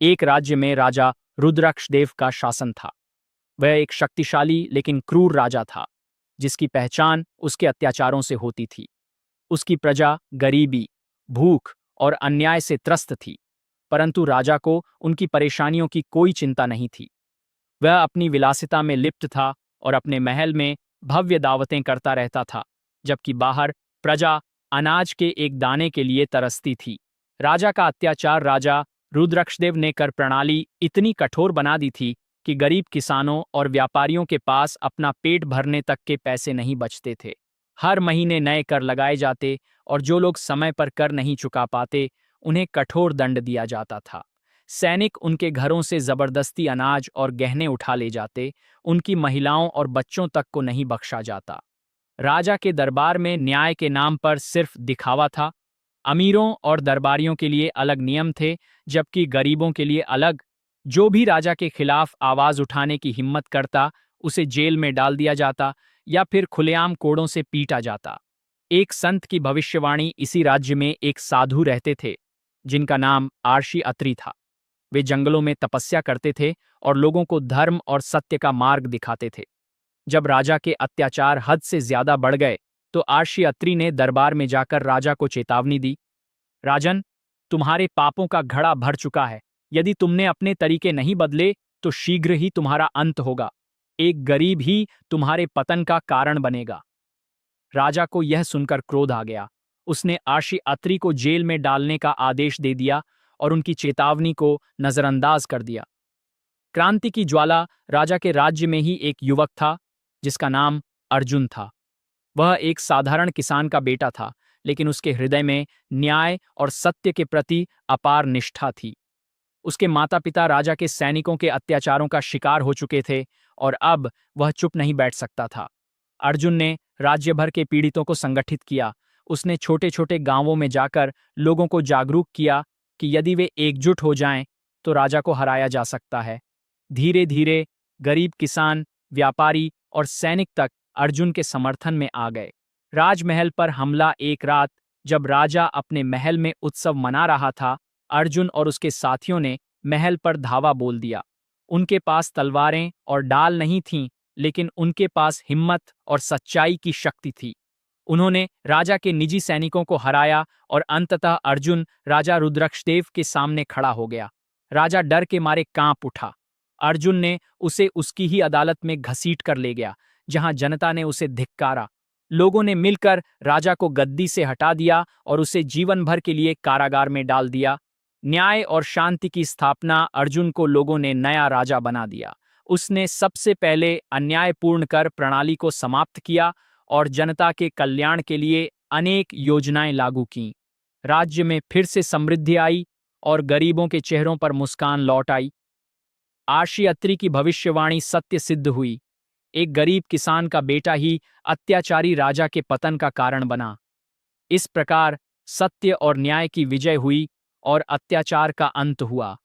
एक राज्य में राजा रुद्राक्षदेव का शासन था। वह एक शक्तिशाली लेकिन क्रूर राजा था, जिसकी पहचान उसके अत्याचारों से होती थी। उसकी प्रजा गरीबी, भूख और अन्याय से त्रस्त थी, परंतु राजा को उनकी परेशानियों की कोई चिंता नहीं थी। वह अपनी विलासिता में लिप्त था और अपने महल में भव्य दावतें करता रहता था, जबकि बाहर प्रजा अनाज के एक दाने के लिए तरसती थी। राजा का अत्याचार राजा रुद्रक्षदेव ने कर प्रणाली इतनी कठोर बना दी थी कि गरीब किसानों और व्यापारियों के पास अपना पेट भरने तक के पैसे नहीं बचते थे। हर महीने नए कर लगाए जाते और जो लोग समय पर कर नहीं चुका पाते, उन्हें कठोर दंड दिया जाता था। सैनिक उनके घरों से जबरदस्ती अनाज और गहने उठा ले जाते, उनकी महिलाओं और बच्चों तक को नहीं बख्शा जाता। राजा के दरबार में न्याय के नाम पर सिर्फ दिखावा था। अमीरों और दरबारियों के लिए अलग नियम थे, जबकि गरीबों के लिए अलग। जो भी राजा के खिलाफ आवाज उठाने की हिम्मत करता, उसे जेल में डाल दिया जाता या फिर खुलेआम कोड़ों से पीटा जाता। एक संत की भविष्यवाणी इसी राज्य में एक साधु रहते थे, जिनका नाम आर्षि अत्रि था। वे जंगलों में तपस्या करते थे और लोगों को धर्म और सत्य का मार्ग दिखाते थे। जब राजा के अत्याचार हद से ज्यादा बढ़ गए, तो आर्षि अत्रि ने दरबार में जाकर राजा को चेतावनी दी। राजन, तुम्हारे पापों का घड़ा भर चुका है। यदि तुमने अपने तरीके नहीं बदले, तो शीघ्र ही तुम्हारा अंत होगा। एक गरीब ही तुम्हारे पतन का कारण बनेगा। राजा को यह सुनकर क्रोध आ गया। उसने आर्षि अत्रि को जेल में डालने का आदेश दे दिया और उनकी चेतावनी को नजरअंदाज कर दिया। क्रांति की ज्वाला राजा के राज्य में ही एक युवक था, जिसका नाम अर्जुन था। वह एक साधारण किसान का बेटा था, लेकिन उसके हृदय में न्याय और सत्य के प्रति अपार निष्ठा थी। उसके माता पिता राजा के सैनिकों के अत्याचारों का शिकार हो चुके थे और अब वह चुप नहीं बैठ सकता था। अर्जुन ने राज्य भर के पीड़ितों को संगठित किया। उसने छोटे छोटे गांवों में जाकर लोगों को जागरूक किया कि यदि वे एकजुट हो जाएं, तो राजा को हराया जा सकता है। धीरे धीरे गरीब किसान, व्यापारी और सैनिक तक अर्जुन के समर्थन में आ गए। राजमहल पर हमला। एक रात जब राजा अपने महल में उत्सव मना रहा था, अर्जुन और उसके साथियों ने महल पर धावा बोल दिया। उनके पास तलवारें और डाल नहीं थीं, लेकिन उनके पास हिम्मत और सच्चाई की शक्ति थी। उन्होंने राजा के निजी सैनिकों को हराया और अंततः अर्जुन राजा रुद्रक्षदेव के सामने खड़ा हो गया। राजा डर के मारे कांप उठा। अर्जुन ने उसे उसकी ही अदालत में घसीट कर ले गया, जहां जनता ने उसे धिक्कारा। लोगों ने मिलकर राजा को गद्दी से हटा दिया और उसे जीवन भर के लिए कारागार में डाल दिया। न्याय और शांति की स्थापना अर्जुन को लोगों ने नया राजा बना दिया। उसने सबसे पहले अन्यायपूर्ण कर प्रणाली को समाप्त किया और जनता के कल्याण के लिए अनेक योजनाएं लागू कीं। राज्य में फिर से समृद्धि आई और गरीबों के चेहरों पर मुस्कान लौट आई। आर्षि अत्रि की भविष्यवाणी सत्य सिद्ध हुई। एक गरीब किसान का बेटा ही अत्याचारी राजा के पतन का कारण बना। इस प्रकार सत्य और न्याय की विजय हुई और अत्याचार का अंत हुआ।